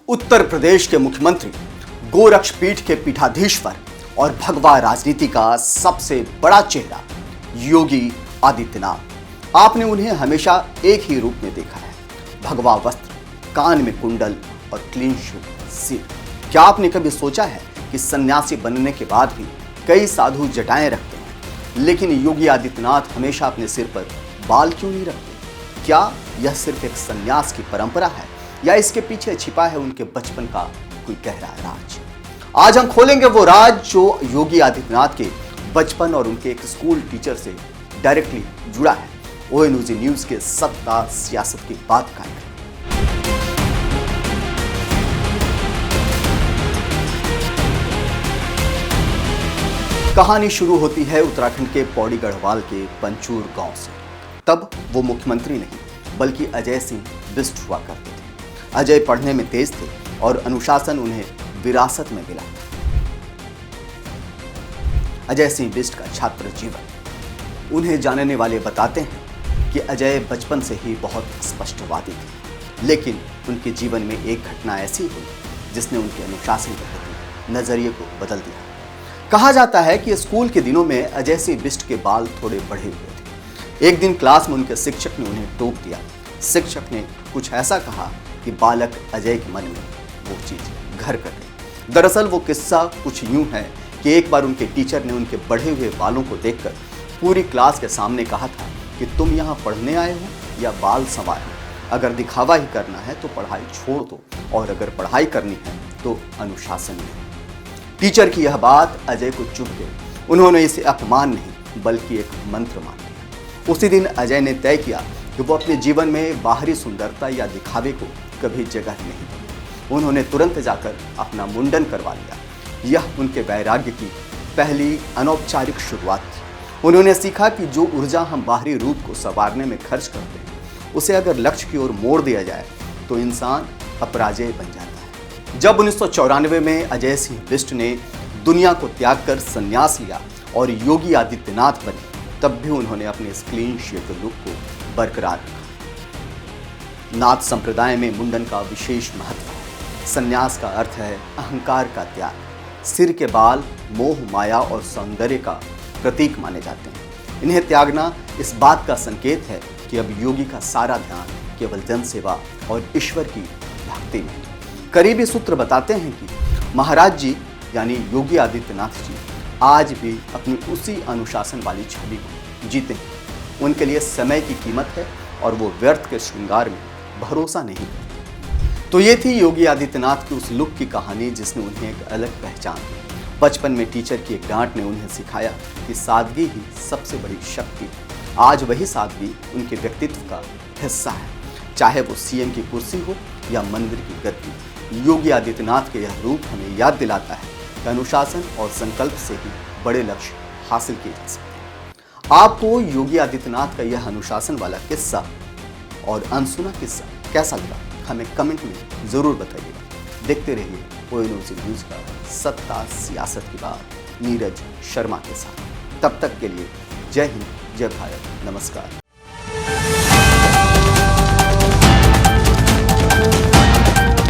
उत्तर प्रदेश के मुख्यमंत्री, गोरक्षपीठ के पीठाधीश्वर और भगवा राजनीति का सबसे बड़ा चेहरा योगी आदित्यनाथ। आपने उन्हें हमेशा एक ही रूप में देखा है, भगवा वस्त्र, कान में कुंडल और क्लीन शेव सिर। क्या आपने कभी सोचा है कि सन्यासी बनने के बाद भी कई साधु जटाएं रखते हैं, लेकिन योगी आदित्यनाथ हमेशा अपने सिर पर बाल क्यों नहीं रखते? क्या यह सिर्फ एक सन्यास की परंपरा है या इसके पीछे छिपा है उनके बचपन का कोई गहरा राज? आज हम खोलेंगे वो राज जो योगी आदित्यनाथ के बचपन और उनके एक स्कूल टीचर से डायरेक्टली जुड़ा है। ONOG न्यूज के सत्ता सियासत की बात कार्यक्रम। कहानी शुरू होती है उत्तराखंड के पौड़ी गढ़वाल के पंचूर गांव से। तब वो मुख्यमंत्री नहीं बल्कि अजय सिंह बिष्ट हुआ करते थे। अजय पढ़ने में तेज थे और अनुशासन उन्हें विरासत में मिला। अजय सिंह बिष्ट का छात्र जीवन। उन्हें जानने वाले बताते हैं कि अजय बचपन से ही बहुत स्पष्टवादी थे, लेकिन उनके जीवन में एक घटना ऐसी हुई जिसने उनके अनुशासन के प्रति नजरिए को बदल दिया। कहा जाता है कि स्कूल के दिनों में अजय सिंह बिष्ट के बाल थोड़े बढ़े हुए थे। एक दिन क्लास में उनके शिक्षक ने उन्हें टोक दिया। शिक्षक ने कुछ ऐसा कहा कि बालक अजय के मन में वो चीज घर कर गई। दरअसल वो किस्सा कुछ यूं है कि एक बार उनके टीचर ने उनके बढ़े हुए बालों को देखकर पूरी क्लास के सामने कहा था कि तुम यहाँ पढ़ने आए हो या बाल संवारने? अगर दिखावा ही करना है तो पढ़ाई छोड़ दो, और अगर पढ़ाई करनी है तो अनुशासन में। टीचर की यह बात अजय को चुभ गई। उन्होंने इसे अपमान नहीं बल्कि एक मंत्र मान लिया। उसी दिन अजय ने तय किया कि वो अपने जीवन में बाहरी सुंदरता या दिखावे को कभी जगह नहीं दी। उन्होंने तुरंत जाकर अपना मुंडन करवा लिया। यह उनके वैराग्य की पहली अनौपचारिक शुरुआत थी। उन्होंने सीखा कि जो ऊर्जा हम बाहरी रूप को संवारने में खर्च करते हैं, उसे अगर लक्ष्य की ओर मोड़ दिया जाए तो इंसान अपराजेय बन जाता है। जब 1994 में अजय सिंह बिष्ट ने दुनिया को त्याग कर संन्यास लिया और योगी आदित्यनाथ बने, तब भी उन्होंने अपने इस क्लीन शेव लुक को बरकरार रखा। नाथ संप्रदाय में मुंडन का विशेष महत्व है। संन्यास का अर्थ है अहंकार का त्याग। सिर के बाल मोह, माया और सौंदर्य का प्रतीक माने जाते हैं। इन्हें त्यागना इस बात का संकेत है कि अब योगी का सारा ध्यान केवल जनसेवा और ईश्वर की भक्ति में। करीबी सूत्र बताते हैं कि महाराज जी यानी योगी आदित्यनाथ जी आज भी अपनी उसी अनुशासन वाली छवि को जीते हैं। उनके लिए समय की कीमत है और वो व्यर्थ के श्रृंगार में भरोसा नहीं करते। तो ये थी योगी आदित्यनाथ की उस लुक की कहानी जिसने उन्हें एक अलग पहचान दी। बचपन में टीचर की एक डांट ने उन्हें सिखाया कि सादगी ही सबसे बड़ी शक्ति है। आज वही सादगी उनके व्यक्तित्व का हिस्सा है, चाहे वो CM की कुर्सी हो या मंदिर की गद्दी। योगी आदित्यनाथ के यह रूप हमें याद दिलाता है कि अनुशासन और संकल्प से ही बड़े लक्ष्य हासिल किए जा सकते हैं। आपको योगी आदित्यनाथ का यह अनुशासन वाला किस्सा और अनसुना किस्सा कैसा लगा, हमें कमेंट में जरूर बताइएगा। देखते रहिए ONOG न्यूज का सत्ता सियासत की बात नीरज शर्मा के साथ। तब तक के लिए जय हिंद, जय भारत, नमस्कार।